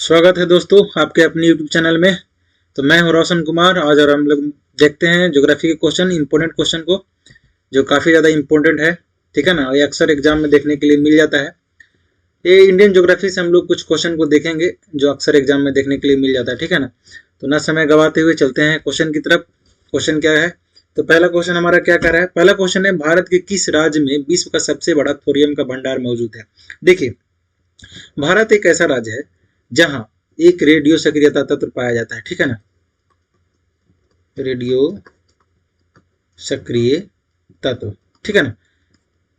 स्वागत है दोस्तों आपके अपने YouTube चैनल में। तो मैं हूं रोशन कुमार। आज और हम लोग देखते हैं ज्योग्राफी के क्वेश्चन, इंपॉर्टेंट क्वेश्चन को, जो काफ़ी ज़्यादा इंपॉर्टेंट है। ठीक है ना, ये अक्सर एग्जाम में देखने के लिए मिल जाता है। ये इंडियन ज्योग्राफी से हम लोग कुछ क्वेश्चन को देखेंगे जो अक्सर एग्जाम में देखने के लिए मिल जाता है। ठीक है ना, तो ना समय गवाते हुए चलते हैं क्वेश्चन की तरफ। क्वेश्चन क्या है? तो पहला क्वेश्चन हमारा क्या कर रहा है? पहला क्वेश्चन है, भारत के किस राज्य में विश्व का सबसे बड़ा थोरियम का भंडार मौजूद है? देखिए, भारत एक ऐसा राज्य है जहां एक रेडियो सक्रियता तत्व पाया जाता है। ठीक है ना, रेडियो सक्रिय तत्व। ठीक है ना,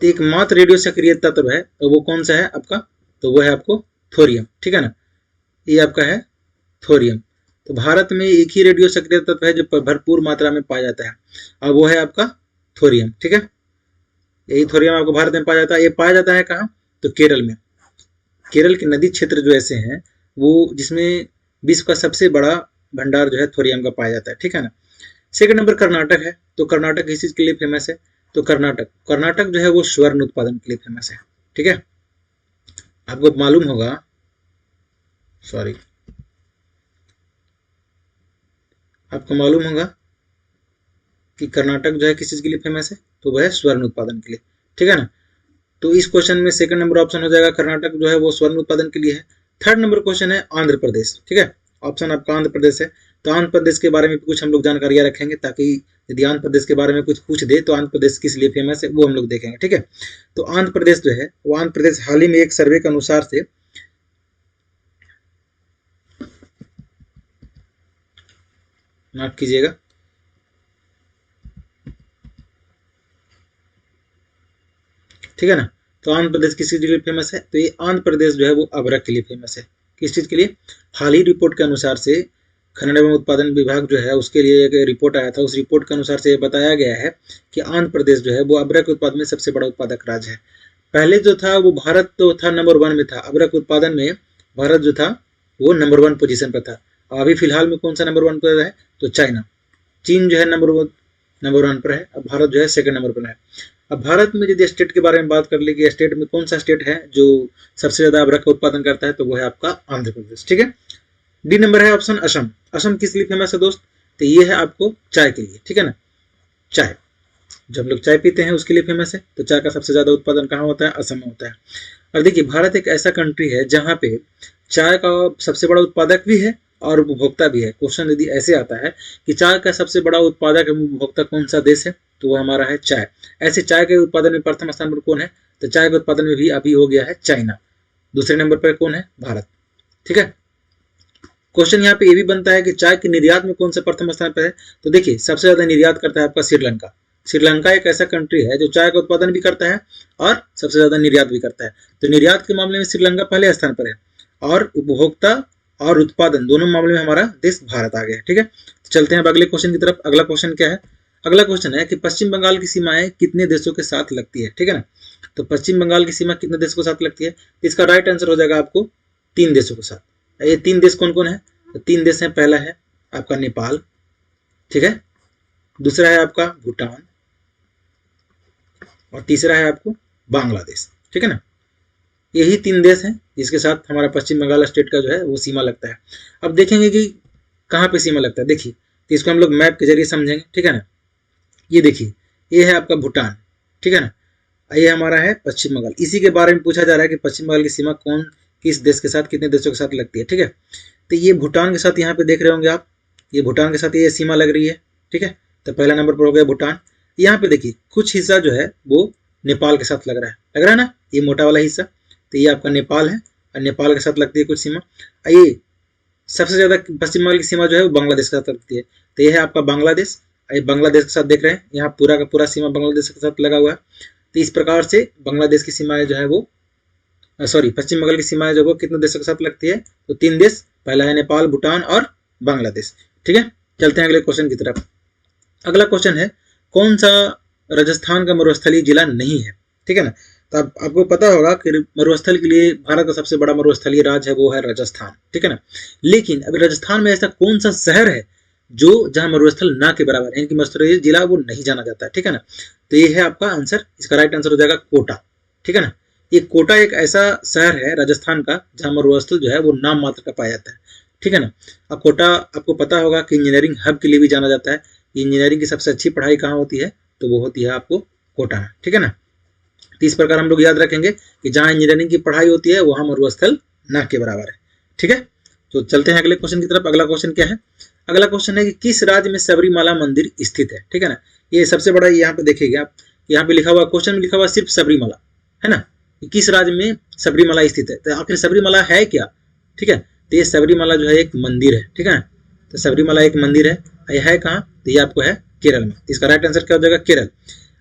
तो एकमात्र रेडियो सक्रिय तत्व है, तो वो कौन सा है आपका? तो वो है आपको थोरियम। ठीक है ना, ये आपका है थोरियम। तो भारत में एक ही रेडियो सक्रिय तत्व है जो भरपूर मात्रा में पाया जाता है, और वो है आपका थोरियम। ठीक है, यही थोरियम आपको भारत में पाया जाता है। ये पाया जाता है कहाँ? तो केरल में। केरल के नदी क्षेत्र जो ऐसे हैं वो जिसमें विश्व का सबसे बड़ा भंडार जो है थोरियम का पाया जाता है। ठीक है ना। सेकंड नंबर कर्नाटक है। तो कर्नाटक किस चीज के लिए फेमस है? तो कर्नाटक जो है वो स्वर्ण उत्पादन के लिए फेमस है। ठीक है, आपको मालूम होगा, सॉरी, आपको मालूम होगा कि कर्नाटक जो है किस चीज के लिए फेमस है? तो वह है स्वर्ण उत्पादन के लिए। ठीक है ना, तो इस क्वेश्चन में सेकंड नंबर ऑप्शन हो जाएगा, कर्नाटक जो है वो स्वर्ण उत्पादन के लिए है। थर्ड नंबर क्वेश्चन है आंध्र प्रदेश। ठीक है, ऑप्शन आपका आंध्र प्रदेश है। तो आंध्र प्रदेश के बारे में कुछ हम लोग जानकारियां रखेंगे, ताकि यदि आंध्र प्रदेश के बारे में कुछ पूछ दे तो आंध्र प्रदेश किस लिए फेमस है वो हम लोग देखेंगे। ठीक है, तो आंध्र प्रदेश जो है वो आंध्र प्रदेश हाल ही में एक सर्वे के अनुसार से माफ कीजिएगा, ठीक है ना, तो आंध्र प्रदेश किस चीज के लिए फेमस है? तो ये आंध्र प्रदेश जो है वो अबरक के लिए फेमस है। किस चीज के लिए? हाल ही रिपोर्ट के अनुसार से खनन एवं उत्पादन विभाग जो है उसके लिए एक रिपोर्ट आया था। उस रिपोर्ट के अनुसार से ये बताया गया है कि आंध्र प्रदेश जो है वो अबरक उत्पादन में सबसे बड़ा उत्पादक राज्य है। पहले जो था वो भारत तो था नंबर 1 में था, अबरक उत्पादन में भारत जो था वो नंबर 1 पोजीशन पर था। अभी फिलहाल में कौन सा नंबर 1 पर है? तो चाइना, चीन जो है नंबर 1 पर है। अब भारत जो है सेकंड नंबर पर है। अब भारत में यदि स्टेट के बारे में बात कर ले कि स्टेट में कौन सा स्टेट है जो सबसे ज्यादा अबरक का उत्पादन करता है, तो वो है आपका आंध्र प्रदेश। ठीक है, डी नंबर है ऑप्शन असम। असम किस लिए फेमस है दोस्त? तो ये है आपको चाय के लिए। ठीक है ना, चाय, जब लोग चाय पीते हैं उसके लिए फेमस है। तो चाय का सबसे ज्यादा उत्पादन कहाँ होता है? असम में होता है। और देखिए, भारत एक ऐसा कंट्री है जहाँ पे चाय का सबसे बड़ा उत्पादक भी है और उपभोक्ता भी है। क्वेश्चन यदि ऐसे आता है कि चाय का सबसे बड़ा उत्पादक एवं उपभोक्ता कौन सा देश है, तो वो हमारा है चाय। ऐसे चाय के उत्पादन में प्रथम स्थान पर कौन है? तो चाय के उत्पादन में भी अभी हो गया है चाइना। दूसरे नंबर पर कौन है? भारत। ठीक है, क्वेश्चन यहाँ पे ये भी बनता है कि चाय के निर्यात में कौन सा प्रथम स्थान पर है? तो देखिए, सबसे ज्यादा निर्यात करता है आपका श्रीलंका। श्रीलंका एक ऐसा कंट्री है जो चाय का उत्पादन भी करता है और सबसे ज्यादा निर्यात भी करता है। तो निर्यात के मामले में श्रीलंका पहले स्थान पर है, और उपभोक्ता और उत्पादन दोनों मामले में हमारा देश भारत आ गया। ठीक है, तो चलते हैं अब अगले क्वेश्चन की तरफ। अगला क्वेश्चन क्या है? अगला क्वेश्चन है कि पश्चिम बंगाल की सीमाएं कितने देशों के साथ लगती है? ठीक है ना, तो पश्चिम बंगाल की सीमा कितने देशों के साथ लगती है? इसका राइट आंसर हो जाएगा आपको 3 देशों के साथ। ये 3 देश कौन कौन है? तो 3 देश हैं। पहला है आपका नेपाल, ठीक है, दूसरा है आपका भूटान, और तीसरा है आपको बांग्लादेश। ठीक है ना, यही 3 देश हैं जिसके साथ हमारा पश्चिम बंगाल स्टेट का जो है वो सीमा लगता है। अब देखेंगे कि कहाँ पे सीमा लगता है। देखिए, तो इसको हम लोग मैप के जरिए समझेंगे। ठीक है ना, ये देखिए, ये है आपका भूटान। ठीक है ना, ये हमारा है पश्चिम बंगाल। इसी के बारे में पूछा जा रहा है कि पश्चिम बंगाल की सीमा कौन किस देश के साथ, कितने देशों के साथ लगती है। ठीक है, तो ये भूटान के साथ यहाँ पे देख रहे होंगे आप, ये भूटान के साथ ये सीमा लग रही है। ठीक है, तो पहला नंबर पर हो गया भूटान। यहाँ पे देखिए, कुछ हिस्सा जो है वो नेपाल के साथ लग रहा है ना, ये मोटा वाला हिस्सा, तो ये आपका नेपाल है, और नेपाल के साथ लगती है कुछ सीमा। ये सबसे ज्यादा पश्चिम बंगाल की सीमा जो है वो बांग्लादेश के साथ लगती है। तो ये है आपका बांग्लादेश, ये बांग्लादेश के साथ देख रहे हैं, यहाँ पूरा का पूरा सीमा बांग्लादेश के साथ लगा हुआ है। तो इस प्रकार से बांग्लादेश की सीमाएं जो है वो, सॉरी, पश्चिम बंगाल की सीमाएं जो वो कितने देशों के साथ लगती है? तो 3 देश, पहला है नेपाल, भूटान और बांग्लादेश। ठीक है, चलते हैं अगले क्वेश्चन की तरफ। अगला क्वेश्चन है, कौन सा राजस्थान का मरुस्थलीय जिला नहीं है? ठीक है ना, तो आपको पता होगा कि मरुस्थल के लिए भारत का सबसे बड़ा मरुस्थलीय राज्य है वो है राजस्थान। ठीक है ना, लेकिन अभी राजस्थान में ऐसा कौन सा शहर है जो जहां मरुस्थल ना के बराबर है, यानी कि मरुस्थलीय जिला वो नहीं जाना जाता है। ठीक है ना, तो ये है आपका आंसर, इसका राइट आंसर हो जाएगा कोटा। ठीक है ना, ये कोटा एक ऐसा शहर है राजस्थान का जहाँ मरुस्थल जो है वो नाम मात्र का पाया जाता है, ठीक है ना। अब कोटा आपको पता होगा कि इंजीनियरिंग हब के लिए भी जाना जाता है। इंजीनियरिंग की सबसे अच्छी पढ़ाई कहाँ होती है, तो वो होती है आपको कोटा में, ठीक है ना। तो इस प्रकार हम लोग याद रखेंगे कि जहाँ इंजीनियरिंग की पढ़ाई होती है वहाँ मरुस्थल ना के बराबर है, ठीक है। तो चलते हैं अगले क्वेश्चन की तरफ। अगला क्वेश्चन क्या है, अगला क्वेश्चन है कि किस राज्य में सबरीमाला मंदिर स्थित है, ठीक है ना। ये सबसे बड़ा यहाँ पे देखिएगा आप, यहाँ पे लिखा हुआ क्वेश्चन में लिखा हुआ सिर्फ सबरीमाला, है ना। किस राज्य में सबरीमाला स्थित है, तो आखिर सबरीमाला है क्या, ठीक है। तो ये सबरीमाला जो है एक मंदिर है, ठीक है। तो सबरीमाला एक मंदिर है, यह है कहाँ, तो ये आपको है केरल में। इसका राइट आंसर क्या हो जाएगा, केरल।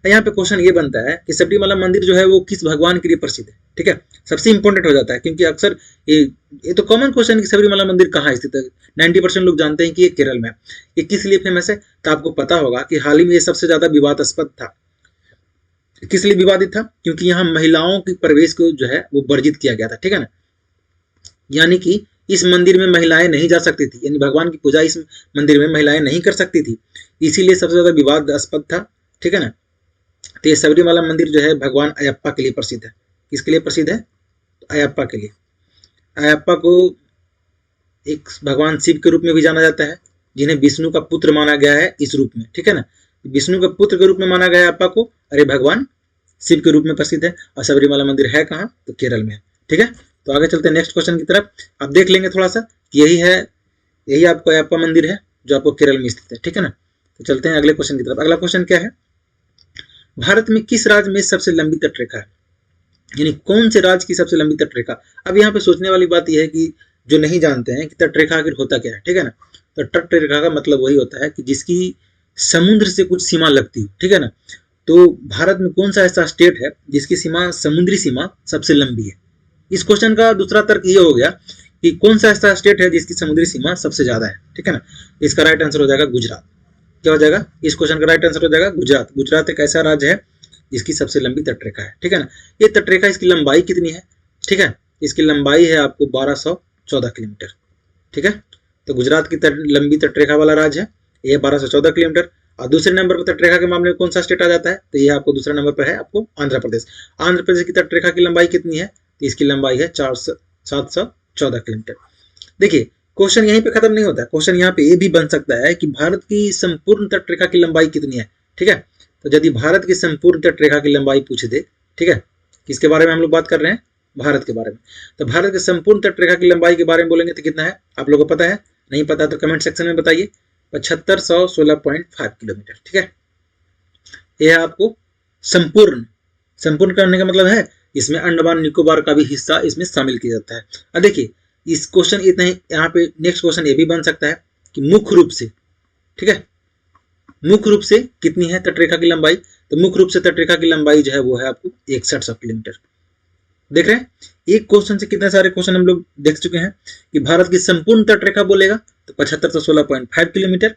यहाँ पे क्वेश्चन ये बनता है कि सबरीमाला मंदिर जो है वो किस भगवान के लिए प्रसिद्ध है, ठीक है। सबसे इंपॉर्टेंट हो जाता है क्योंकि अक्सर ये तो कॉमन क्वेश्चन कि सबरीमाला मंदिर कहाँ स्थित है, 90% लोग जानते हैं कि ये केरल में है। ये किस लिए फेमस है, तो आपको पता होगा कि हाल ही में ये सबसे ज्यादा विवादास्पद था। किस लिए विवादित था, क्योंकि यहाँ महिलाओं की प्रवेश को जो है वो वर्जित किया गया था, ठीक है ना। यानी कि इस मंदिर में महिलाएं नहीं जा सकती थी, यानी भगवान की पूजा इस मंदिर में महिलाएं नहीं कर सकती थी, इसीलिए सबसे ज्यादा विवादास्पद था, ठीक है ना। तो ये सबरीमाला मंदिर जो है भगवान अयप्पा के लिए प्रसिद्ध है। किसके लिए प्रसिद्ध है, तो अयप्पा के लिए। अयप्पा को एक भगवान शिव के रूप में भी जाना जाता है, जिन्हें विष्णु का पुत्र माना गया है इस रूप में, ठीक है ना। विष्णु के पुत्र के रूप में माना गया है अयप्पा को, और ये भगवान शिव के रूप में प्रसिद्ध है। और सबरीमाला मंदिर है कहाँ, तो केरल में है, ठीक है। तो आगे चलते हैं नेक्स्ट क्वेश्चन की तरफ। आप देख लेंगे थोड़ा सा कि यही आपको अयप्पा मंदिर है जो आपको केरल में स्थित है, ठीक है ना। तो चलते हैं अगले क्वेश्चन की तरफ। अगला क्वेश्चन क्या है, भारत में किस राज्य में सबसे लंबी तटरेखा है, यानी कौन से राज्य की सबसे लंबी तटरेखा। अब यहाँ पे सोचने वाली बात यह है कि जो नहीं जानते हैं कि तटरेखा आखिर होता क्या है, ठीक है ना। तो तटरेखा का मतलब वही होता है कि जिसकी समुद्र से कुछ सीमा लगती हो, ठीक है ना। तो भारत में कौन सा ऐसा स्टेट है जिसकी सीमा, समुद्री सीमा सबसे लंबी है। इस क्वेश्चन का दूसरा तर्क ये हो गया कि कौन सा ऐसा स्टेट है जिसकी समुद्री सीमा सबसे ज्यादा है, ठीक है ना। इसका राइट आंसर हो जाएगा गुजरात। क्या हो जाएगा, इस क्वेश्चन का राइट आंसर हो जाएगा गुजरात। गुजरात एक ऐसा राज्य है जिसकी सबसे लंबी तटरेखा है, ठीक है ना। ये तटरेखा, इसकी लंबाई कितनी है, ठीक है, इसकी लंबाई है आपको 1214 किलोमीटर, ठीक है। तो गुजरात की लंबी तटरेखा वाला राज्य है ये 1214 किलोमीटर। और दूसरे नंबर पर तटरेखा के मामले में कौन सा स्टेट आ जाता है, तो ये आपको दूसरा नंबर पर है आपको आंध्र प्रदेश। आंध्र प्रदेश की तटरेखा की लंबाई कितनी है, तो इसकी लंबाई है 714 किलोमीटर। देखिए क्वेश्चन यहीं पे खत्म नहीं होता है, क्वेश्चन यहाँ पे ये भी बन सकता है कि भारत की संपूर्ण तटरेखा की लंबाई कितनी है, ठीक है। तो यदि भारत की संपूर्ण तटरेखा की लंबाई पूछ दे, ठीक है, किसके बारे में हम लोग बात कर रहे हैं, भारत के बारे में। तो भारत के संपूर्ण तटरेखा की लंबाई के बारे में बोलेंगे तो कितना है, आप लोगों को पता है, नहीं पता तो कमेंट सेक्शन में बताइए। 7516.5 किलोमीटर, ठीक है। यह आपको संपूर्ण करने का मतलब है इसमें अंडमान निकोबार का भी हिस्सा इसमें शामिल किया जाता है। अब देखिए इस क्वेश्चन इतना ही, यहाँ पे नेक्स्ट क्वेश्चन ये भी बन सकता है कि मुख्य रूप से, ठीक है, मुख्य रूप से कितनी है तटरेखा की लंबाई। तो मुख्य रूप से तटरेखा की लंबाई जो है वो है आपको 6100 किलोमीटर। देख रहे हैं, एक क्वेश्चन से कितने सारे क्वेश्चन हम लोग देख चुके हैं कि भारत की संपूर्ण तटरेखा बोलेगा तो 7516.5 किलोमीटर,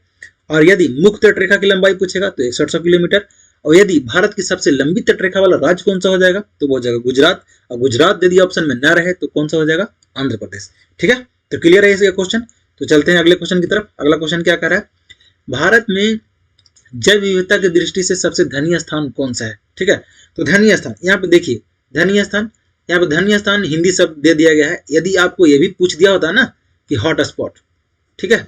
और यदि मुख्य तटरेखा की लंबाई पूछेगा तो 6100 किलोमीटर। और यदि भारत की सबसे लंबी तटरेखा वाला राज्य कौन सा हो जाएगा, तो वो हो जाएगा गुजरात। और गुजरात यदि ऑप्शन में ना रहे तो कौन सा हो जाएगा, आंध्र प्रदेश, ठीक है। तो क्लियर है इसका क्वेश्चन। तो चलते हैं अगले क्वेश्चन की तरफ। अगला क्वेश्चन क्या कर रहा है, भारत में जैव विविधता की दृष्टि से सबसे धनी स्थान कौन सा है, ठीक है। तो धनी स्थान, यहाँ पे देखिए धनी स्थान, यहाँ पे धनी स्थान हिंदी शब्द दे दिया गया है। यदि आपको ये भी पूछ दिया होता ना कि हॉट स्पॉट, ठीक है,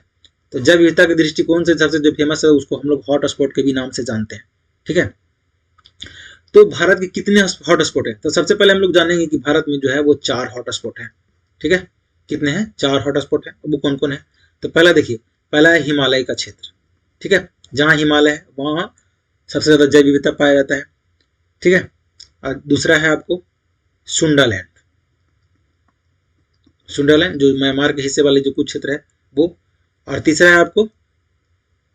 तो जैव विविधता की दृष्टिकोण से सबसे जो फेमस है उसको हम लोग हॉट स्पॉट के भी नाम से जानते हैं, ठीक है। तो भारत के कितने हॉट स्पॉट है, तो सबसे पहले हम लोग जानेंगे कि भारत में जो है वो 4 हॉट स्पॉट है, ठीक है। कितने हैं, 4 हॉट स्पॉट है। वो कौन कौन है, तो पहला देखिए, पहला है हिमालय का क्षेत्र, ठीक है, जहाँ हिमालय है वहाँ सबसे ज्यादा जैव विविधता पाया जाता है, ठीक है। और दूसरा है आपको सुंडालैंड, जो म्यांमार के हिस्से वाले जो कुछ क्षेत्र है वो। और तीसरा है आपको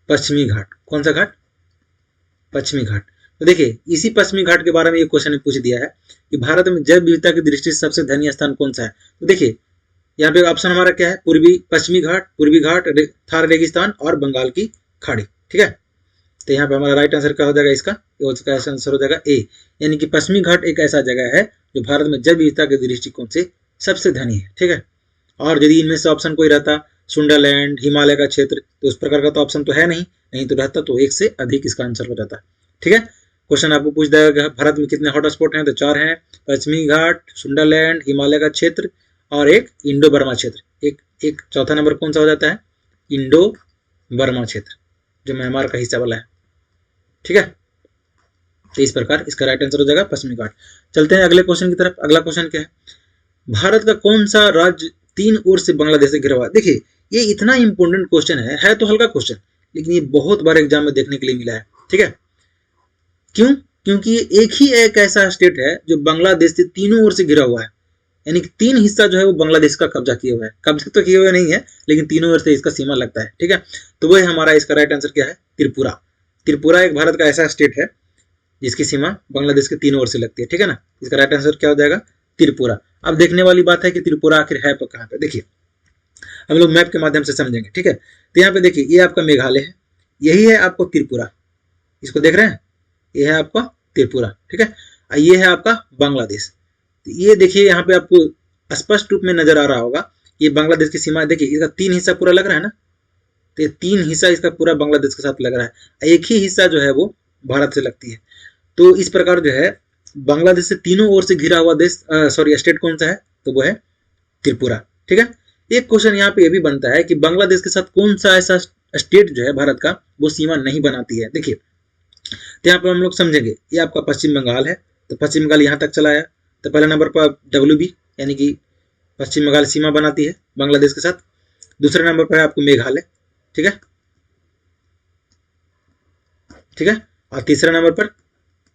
पश्चिमी घाट। कौन सा घाट, पश्चिमी घाट। तो देखिए इसी पश्चिमी घाट के बारे में ये क्वेश्चन पूछ दिया है कि भारत में जैव विविधता की दृष्टि से सबसे धनी स्थान कौन सा है। तो देखिए यहाँ पे ऑप्शन हमारा क्या है, पश्चिमी घाट, पूर्वी घाट, थार रेगिस्तान और बंगाल की खाड़ी, ठीक है। तो यहाँ पे हमारा राइट आंसर क्या हो जाएगा, इसका आंसर हो जाएगा ए, यानी कि पश्चिमी घाट एक ऐसा जगह है जो भारत में जैव विविधता के दृष्टिकोण से सबसे धनी है, ठीक है। और यदि इनमें से ऑप्शन कोई रहता, सुंडालैंड, हिमालय का क्षेत्र, तो उस प्रकार का तो ऑप्शन तो है नहीं तो रहता तो एक से अधिक इसका आंसर हो जाता, ठीक है। क्वेश्चन आपको पूछ देगा भारत में कितने हॉटस्पॉट हैं, तो 4 हैं, पश्चिमी घाट, सुंडरलैंड, हिमालय का क्षेत्र और एक इंडो बर्मा क्षेत्र। एक चौथा नंबर कौन सा हो जाता है, इंडो बर्मा क्षेत्र, जो म्यांमार का हिस्सा वाला है। ठीक है, तो इस प्रकार इसका राइट आंसर हो जाएगा पश्चिमी घाट। चलते हैं अगले क्वेश्चन की तरफ। अगला क्वेश्चन क्या है, भारत का कौन सा राज्य 3 ओर से बांग्लादेश से घिरा हुआ है। देखिए ये इतना इंपॉर्टेंट क्वेश्चन है तो हल्का क्वेश्चन, लेकिन ये बहुत बार एग्जाम में देखने के लिए मिला है। ठीक है, क्यों? क्योंकि ये एक ऐसा स्टेट है जो बांग्लादेश से तीनों ओर से घिरा हुआ है, यानी कि 3 हिस्सा जो है वो बांग्लादेश का कब्जा किए हुआ है। कब्जा तो किए हुए नहीं है, लेकिन तीनों ओर से इसका सीमा लगता है। ठीक है, तो वही हमारा इसका राइट आंसर क्या है, त्रिपुरा। त्रिपुरा एक भारत का ऐसा स्टेट है जिसकी सीमा बांग्लादेश के तीनों ओर से लगती है। ठीक है ना, इसका राइट आंसर क्या हो जाएगा, त्रिपुरा। अब देखने वाली बात है कि त्रिपुरा आखिर है कहाँ पे। देखिए हम लोग मैप के माध्यम से समझेंगे। ठीक है, तो यहाँ पे देखिए ये आपका मेघालय है, यही है आपको त्रिपुरा, इसको देख रहे हैं, ये है आपका त्रिपुरा। ठीक है, ये है आपका बांग्लादेश। तो ये देखिए यहाँ पे आपको स्पष्ट रूप में नजर आ रहा होगा, ये बांग्लादेश की सीमा। देखिए इसका 3 हिस्सा पूरा लग रहा है ना, तो ये 3 हिस्सा इसका पूरा बांग्लादेश के साथ लग रहा है, एक ही हिस्सा जो है वो भारत से लगती है। तो इस प्रकार जो है बांग्लादेश से तीनों ओर से घिरा हुआ देश स्टेट कौन सा है, तो वो है त्रिपुरा। ठीक है, एक क्वेश्चन यहाँ पे ये भी बनता है कि बांग्लादेश के साथ कौन सा ऐसा स्टेट जो है भारत का वो सीमा नहीं बनाती है। देखिए तो यहाँ पे हम लोग समझेंगे, ये आपका पश्चिम बंगाल है, तो पश्चिम बंगाल यहाँ तक चला आया, तो पहले नंबर पर WB यानी कि पश्चिम बंगाल सीमा बनाती है बांग्लादेश के साथ। दूसरे नंबर पर है आपको मेघालय। ठीक है, ठीक है, और तीसरा नंबर पर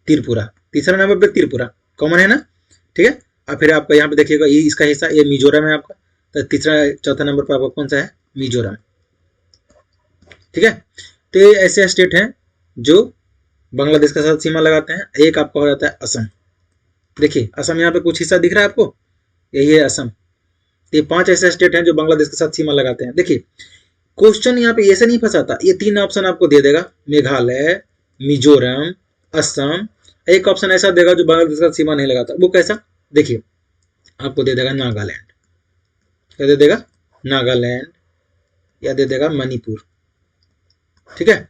त्रिपुरा। तीसरा नंबर पर त्रिपुरा कॉमन है ना। ठीक है, और फिर आपका यहाँ पे देखिएगा ये इसका हिस्सा, ये मिजोरम है आपका, तो तीसरा चौथा नंबर पर आपका कौन सा है, मिजोरम। ठीक है, तो ये ऐसे स्टेट हैं जो बांग्लादेश के साथ सीमा लगाते हैं। एक आपका हो जाता है असम। देखिए असम यहाँ पे कुछ हिस्सा दिख रहा है आपको, यही है असम। ये 5 ऐसे स्टेट हैं जो बांग्लादेश के साथ सीमा लगाते हैं। देखिए क्वेश्चन यहाँ पे ऐसे नहीं फंसाता, ये 3 ऑप्शन आपको दे देगा, मेघालय, मिजोरम, असम। एक ऑप्शन ऐसा देगा जो बांग्लादेश के साथ सीमा नहीं लगाता, वो कैसा, देखिए आपको दे देगा नागालैंड, क्या दे देगा, नागालैंड, या दे देगा मणिपुर। ठीक है,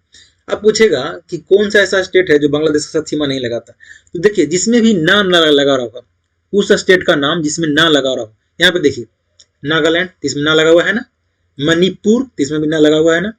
अब पूछेगा कि कौन सा ऐसा स्टेट है जो बांग्लादेश के साथ सीमा नहीं लगाता, तो देखिए जिसमें भी नाम लगा रहा होगा, उस स्टेट का नाम जिसमें ना लगा रहा हो। यहाँ पे देखिए नागालैंड, इसमें ना लगा हुआ है ना, मणिपुर इसमें भी ना लगा हुआ है ना,